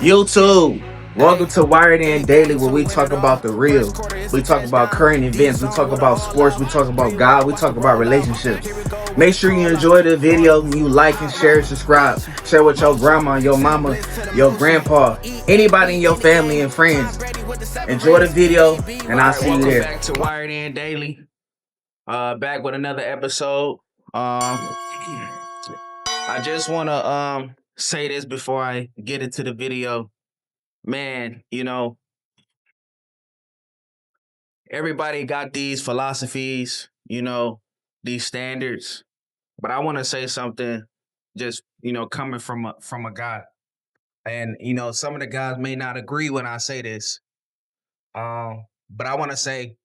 YouTube, welcome to Wired In Daily, where we talk about the real. We talk about current events. We talk about sports. We talk about God. We talk about relationships. Make sure you enjoy the video. You like and share, subscribe, share with your grandma, your mama, your grandpa, anybody in your family and friends. Enjoy the video, and I'll see you there. Back to Wired In Daily. Back with another episode. I just wanna say this before I get into the video. Man, everybody got these philosophies, these standards. But I want to say something just, coming from a guy. And some of the guys may not agree when I say this. But I want to say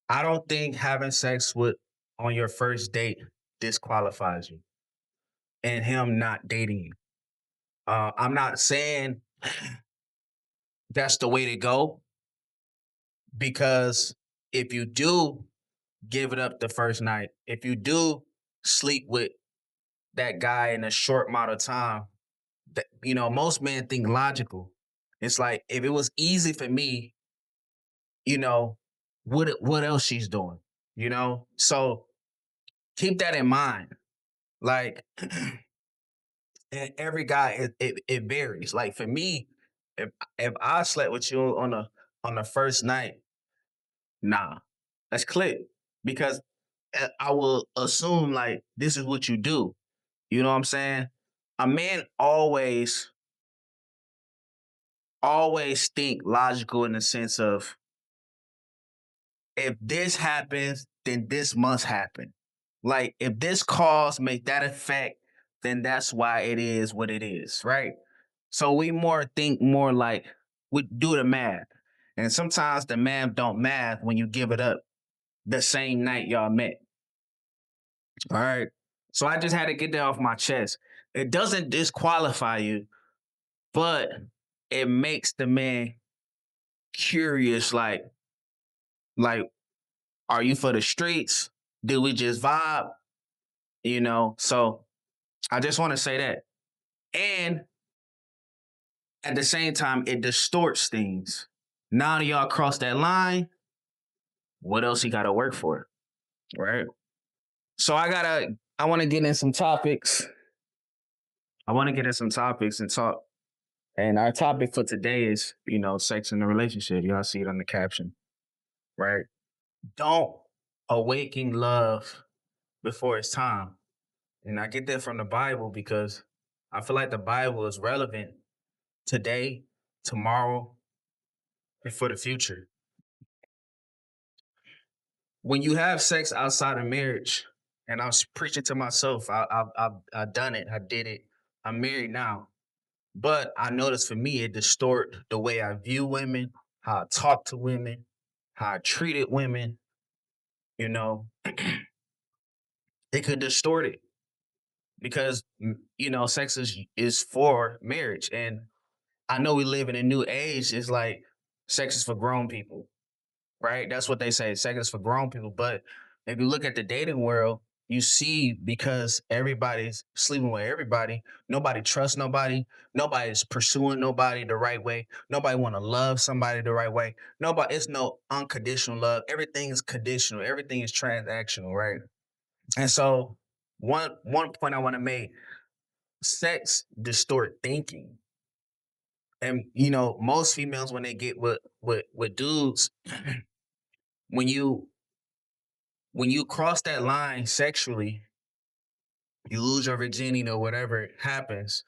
I don't think having sex with on your first date disqualifies you and him not dating you. I'm not saying that's the way to go, because if you do give it up the first night, if you do sleep with that guy in a short amount of time, that, most men think logical. It's like, if it was easy for me, what else she's doing, So keep that in mind. Like, and every guy, it varies. Like for me, if I slept with you on the first night, nah, let's click, because I will assume like this is what you do. You know what I'm saying? A man always think logical in the sense of, if this happens, then this must happen. Like, if this cause make that effect, then that's why it is what it is, right? So we think more like we do the math. And sometimes the math don't math when you give it up the same night y'all met. All right. So I just had to get that off my chest. It doesn't disqualify you, but it makes the man curious, like, are you for the streets? Do we just vibe? So I just want to say that. And at the same time, it distorts things. Now that y'all cross that line, what else you gotta work for? Right? So I wanna get in some topics. I wanna get in some topics and talk. And our topic for today is, sex in a relationship. Y'all see it on the caption, right? Don't awaken love before it's time. And I get that from the Bible because I feel like the Bible is relevant today, tomorrow, and for the future. When you have sex outside of marriage, and I was preaching to myself, I've done it, I did it. I'm married now, but I noticed for me it distort the way I view women, how I talk to women, how I treated women. You know, it could distort it because sex is for marriage, and I know we live in a new age. It's like sex is for grown people, right? That's what they say. Sex is for grown people. But if you look at the dating world, you see, because everybody's sleeping with everybody, nobody trusts nobody, nobody's pursuing nobody the right way, nobody want to love somebody the right way. Nobody, it's no unconditional love. Everything is conditional. Everything is transactional, right? And so one point I want to make: sex distort thinking. And most females, when they get with dudes, when you cross that line sexually, you lose your virginity or whatever happens,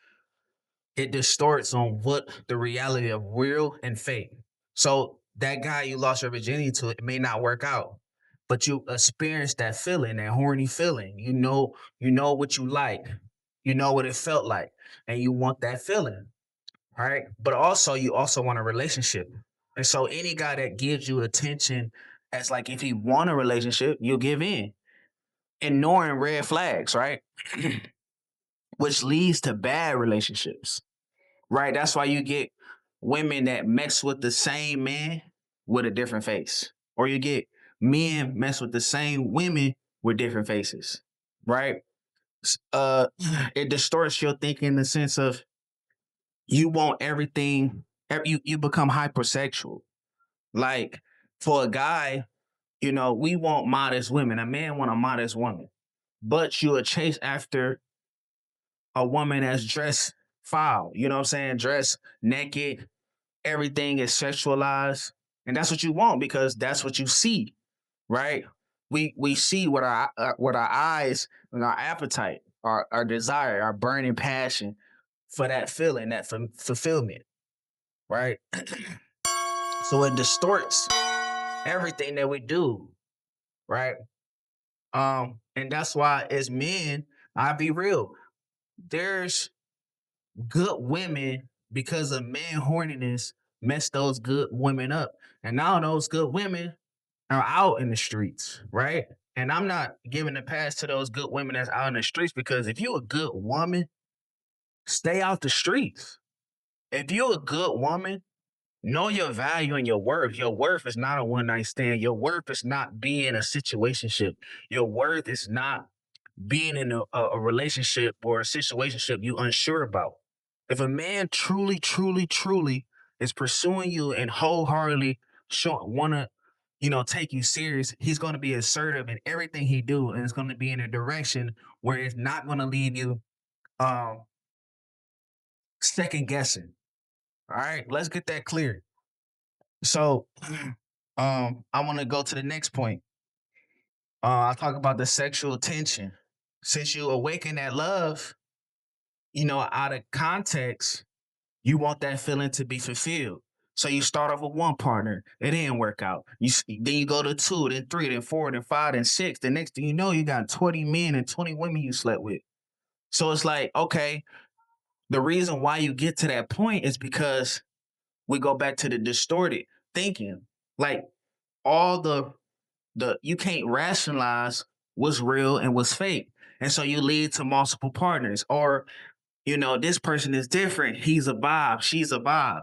it distorts on what the reality of real and fake. So that guy you lost your virginity to, it may not work out, but you experience that feeling, that horny feeling. You know what you like, you know what it felt like, and you want that feeling, right? But also, you also want a relationship. And so any guy that gives you attention, as like, if he want a relationship, you'll give in, ignoring red flags, right? Which leads to bad relationships, right? That's why you get women that mess with the same man with a different face, or you get men mess with the same women with different faces, right? Uh, it distorts your thinking in the sense of, you want everything. You become hypersexual. Like for a guy, we want modest women. A man want a modest woman, but you will chase after a woman that's dressed foul. You know what I'm saying? Dressed naked. Everything is sexualized, and that's what you want because that's what you see, right? We see what our eyes and our appetite, our desire, our burning passion for that feeling, that fulfillment, right? So it distorts everything that we do, right? And that's why as men, I'll be real, there's good women because of man horniness mess those good women up. And now those good women are out in the streets, right? And I'm not giving the pass to those good women that's out in the streets because if you're a good woman, stay out the streets. If you're a good woman, know your value and your worth. Your worth is not a one night stand. Your worth is not being in a situationship. Your worth is not being in a relationship or a situationship you unsure about. If a man truly, truly, truly is pursuing you and wholeheartedly wanna, take you serious, he's gonna be assertive in everything he do, and it's gonna be in a direction where it's not gonna leave you um second guessing. All right, let's get that clear. So I want to go to the next point. I'll talk about the sexual tension. Since you awaken that love, out of context, you want that feeling to be fulfilled. So you start off with one partner, it didn't work out. Then you go to two, then three, then four, then five, then six. The next thing you know, you got 20 men and 20 women you slept with. So it's like, okay, the reason why you get to that point is because we go back to the distorted thinking. Like all the you can't rationalize what's real and what's fake. And so you lead to multiple partners, or this person is different. He's a vibe, she's a vibe,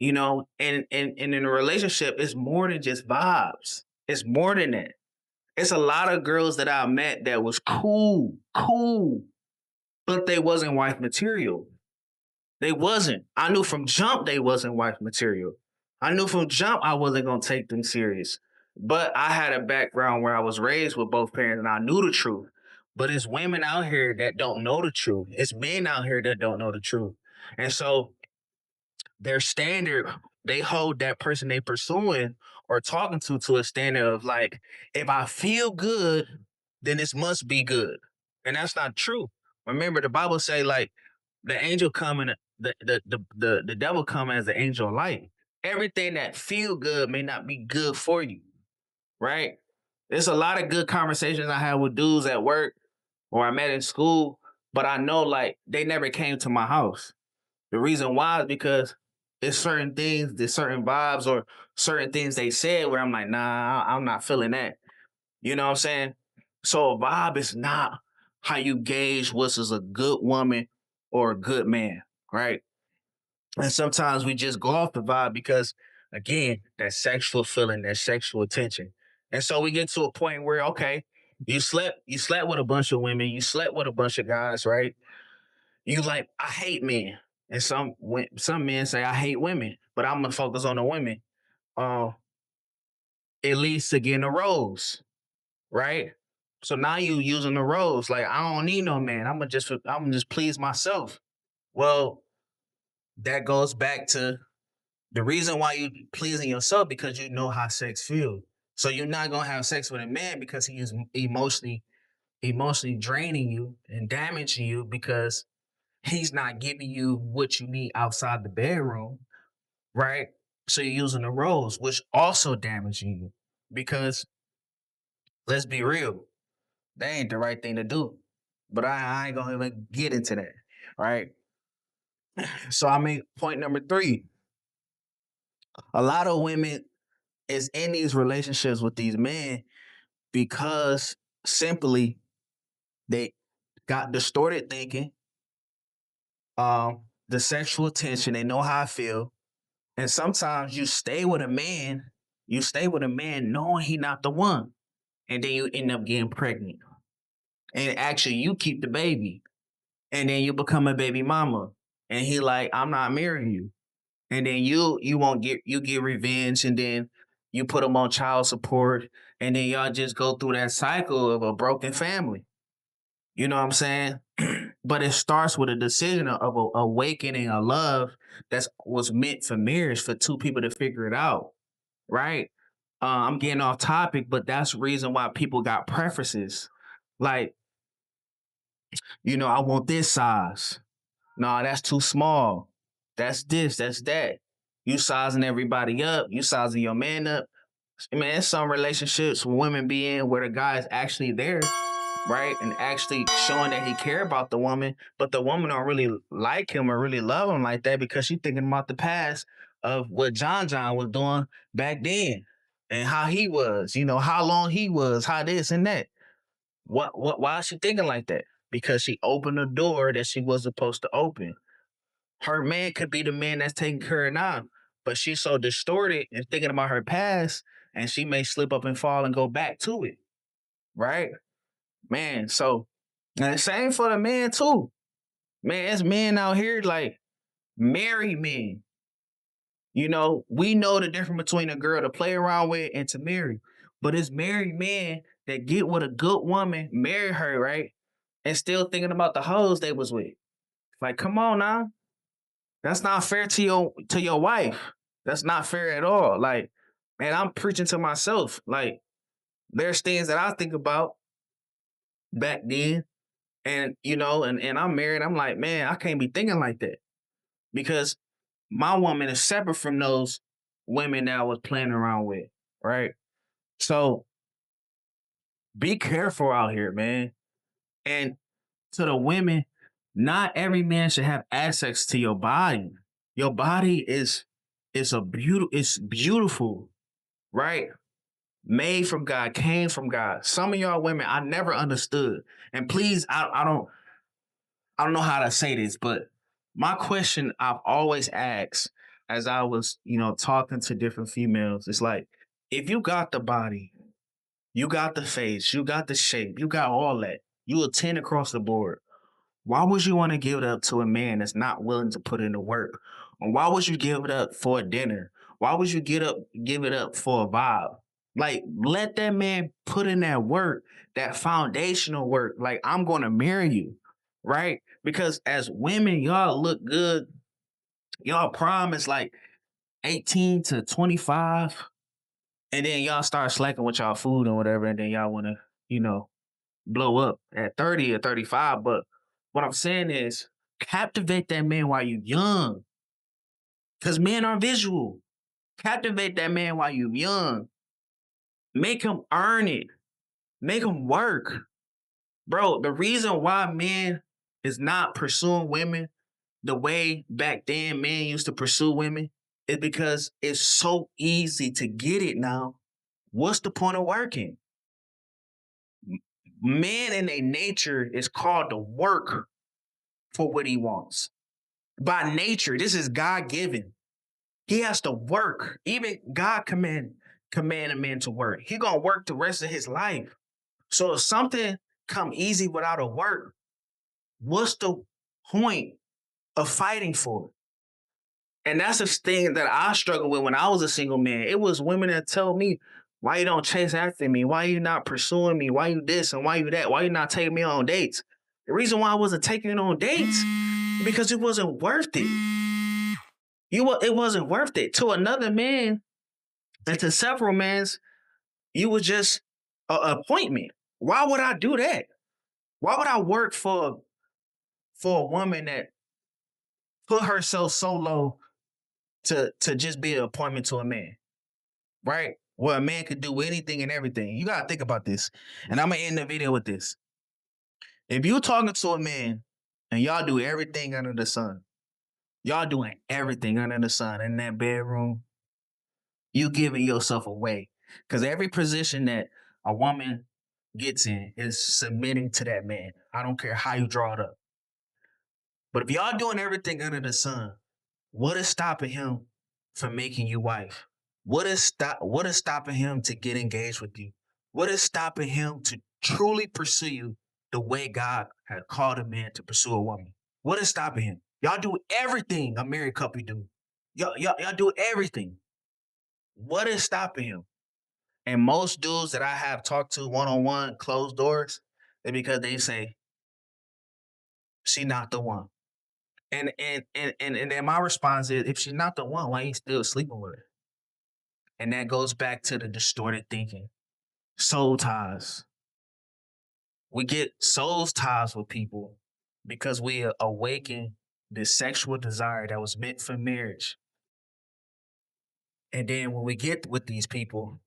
and in a relationship, it's more than just vibes. It's more than that. It's a lot of girls that I met that was cool, but they wasn't wife material. They wasn't. I knew from jump they wasn't wife material. I knew from jump I wasn't gonna take them serious. But I had a background where I was raised with both parents and I knew the truth. But it's women out here that don't know the truth. It's men out here that don't know the truth. And so their standard, they hold that person they pursuing or talking to a standard of like, if I feel good, then this must be good. And that's not true. Remember, the Bible say like the angel coming, the devil come as the angel of light. Everything that feel good may not be good for you, right? There's a lot of good conversations I had with dudes at work or I met in school, but I know like they never came to my house. The reason why is because it's certain things, there's certain vibes or certain things they said where I'm like, nah, I'm not feeling that. You know what I'm saying? So a vibe is not how you gauge what's as a good woman or a good man, right? And sometimes we just go off the vibe because, again, that sexual feeling, that sexual attention. And so we get to a point where, okay, you slept with a bunch of women, you slept with a bunch of guys, right? You like, I hate men. And some men say I hate women, but I'm gonna focus on the women. Uh, it leads to getting a rose, right? So now you using the rose. Like, I don't need no man. I'm gonna just please myself. Well, that goes back to the reason why you pleasing yourself because you know how sex feels. So you're not gonna have sex with a man because he is emotionally draining you and damaging you because he's not giving you what you need outside the bedroom, right? So you're using the rose, which also damaging you because let's be real, that ain't the right thing to do. But I ain't gonna even get into that, right? So I make point number three. A lot of women is in these relationships with these men because simply they got distorted thinking, the sexual tension, they know how I feel. And sometimes you stay with a man knowing he not the one. And then you end up getting pregnant. And actually you keep the baby. And then you become a baby mama. and he like, I'm not marrying you. And then you won't get revenge, and then you put him on child support, and then y'all just go through that cycle of a broken family. You know what I'm saying? But it starts with a decision of awakening a love that was meant for marriage for two people to figure it out, right? I'm getting off topic, but that's the reason why people got preferences. Like, I want this size. No, that's too small. That's this, that's that. You sizing everybody up. You sizing your man up. Man, some relationships women be in where the guy is actually there, right? And actually showing that he care about the woman, but the woman don't really like him or really love him like that because she's thinking about the past of what John was doing back then and how he was, how long he was, how this and that. Why is she thinking like that? Because she opened a door that she was supposed to open. Her man could be the man that's taking care of now, but she's so distorted and thinking about her past, and she may slip up and fall and go back to it, right? Man, so and the same for the man too. Man, there's men out here like married men. We know the difference between a girl to play around with and to marry. But it's married men that get with a good woman, marry her, right? And still thinking about the hoes they was with. Like, come on now. That's not fair to your wife. That's not fair at all. Like, man, I'm preaching to myself. Like, there's things that I think about back then. And and I'm married. I'm like, man, I can't be thinking like that. Because my woman is separate from those women that I was playing around with. Right. So be careful out here, man. And to the women, not every man should have access to your body. Your body it's beautiful, right? Made from God, came from God. Some of y'all women I never understood. And please, I don't know how to say this, but my question I've always asked as I was, talking to different females, is like, if you got the body, you got the face, you got the shape, you got all that, you a 10 across the board. Why would you want to give it up to a man that's not willing to put in the work? Or why would you give it up for a dinner? Why would you give it up for a vibe? Like, let that man put in that work, that foundational work. Like, I'm going to marry you, right? Because as women, y'all look good. Y'all prime is like 18 to 25. And then y'all start slacking with y'all food and whatever. And then y'all want to, blow up at 30 or 35. But what I'm saying is captivate that man while you're young. Because men are visual. Captivate that man while you're young. Make him earn it. Make him work. Bro, the reason why men is not pursuing women the way back then men used to pursue women is because it's so easy to get it now. What's the point of working? Man in their nature is called to work for what he wants. By nature, this is God given. He has to work. Even God command a man to work. He gonna work the rest of his life. So if something come easy without a work, what's the point of fighting for it? And that's the thing that I struggled with when I was a single man. It was women that tell me, why you don't chase after me? Why you not pursuing me? Why you this and why you that? Why you not taking me on dates? The reason why I wasn't taking it on dates because it wasn't worth it. It wasn't worth it. To another man and to several mans, you was just an appointment. Why would I do that? Why would I work for a woman that put herself so low to just be an appointment to a man? Right? Where a man could do anything and everything. You gotta think about this. And I'm gonna end the video with this. If you're talking to a man and y'all do everything under the sun, y'all doing everything under the sun in that bedroom, you giving yourself away. Because every position that a woman gets in is submitting to that man. I don't care how you draw it up. But if y'all doing everything under the sun, what is stopping him from making you wife? What is stopping him to get engaged with you? What is stopping him to truly pursue you the way God had called a man to pursue a woman? What is stopping him? Y'all do everything a married couple do. Y'all do everything. What is stopping him? And most dudes that I have talked to one-on-one, closed doors, they because they say, she not the one. And then my response is, if she's not the one, why you still sleeping with her? And that goes back to the distorted thinking. Soul ties. We get soul ties with people because we awaken this sexual desire that was meant for marriage. And then when we get with these people,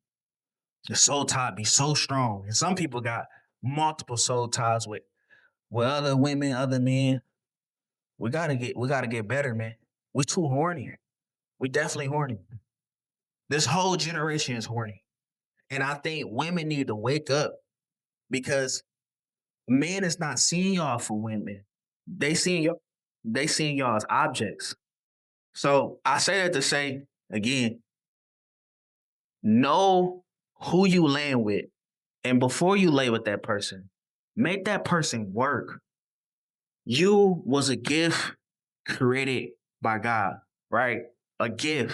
the soul tie be so strong. And some people got multiple soul ties with other women, other men. We gotta get better, man. We're too horny. We definitely horny. This whole generation is horny. And I think women need to wake up because men is not seeing y'all for women. They seeing y'all as objects. So I say that to say, again, know who you laying with. And before you lay with that person, make that person work. You was a gift created by God, right? A gift.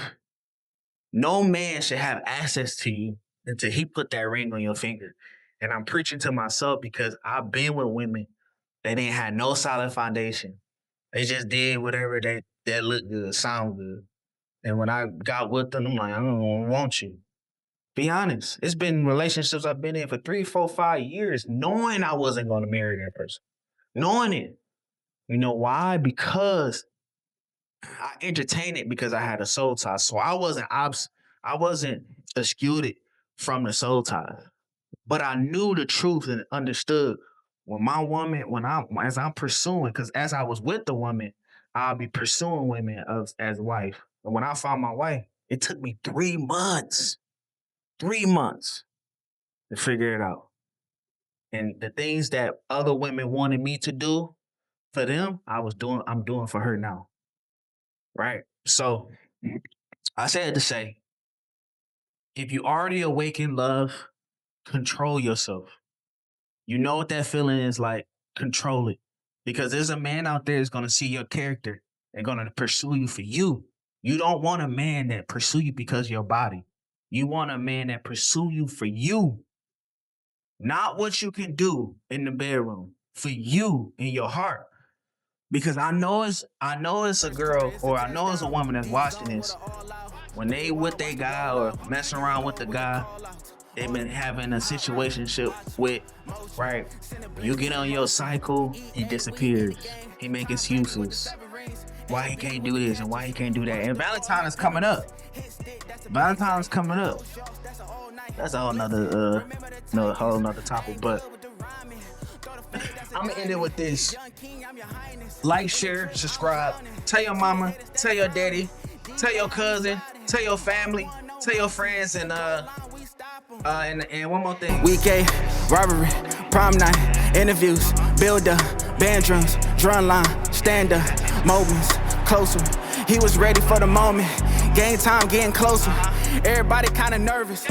No man should have access to you until he put that ring on your finger. And I'm preaching to myself because I've been with women that didn't have no solid foundation. They just did whatever that looked good, sound good. And when I got with them, I'm like, I don't want you. Be honest. It's been relationships I've been in for 3, 4, 5 years, knowing I wasn't going to marry that person. Knowing it. You know why? Because I entertained it because I had a soul tie. So I wasn't excluded from the soul tie. But I knew the truth and understood when my woman, as I'm pursuing, because as I was with the woman, I'll be pursuing women as wife. And when I found my wife, it took me 3 months. 3 months to figure it out. And the things that other women wanted me to do for them, I'm doing for her now. Right? So I said to say, if you already awaken love, control yourself. You know what that feeling is like, control it. Because there's a man out there that's going to see your character and going to pursue you for you. You don't want a man that pursue you because of your body. You want a man that pursue you for you. Not what you can do in the bedroom. For you in your heart. Because I know it's a girl or I know it's a woman that's watching this. When they with their guy or messing around with the guy they've been having a situationship with, right? You get on your cycle, he disappears. He make excuses. Why he can't do this and why he can't do that. And Valentine's coming up. That's a whole nother topic, but I'm gonna end it with this. Like, share, subscribe. Tell your mama, tell your daddy, tell your cousin, tell your family, tell your friends, and one more thing. Weekend, robbery, prom night, interviews, build up, band drums, drum line, stand up, moments, closer. He was ready for the moment. Game time getting closer. Everybody kinda nervous.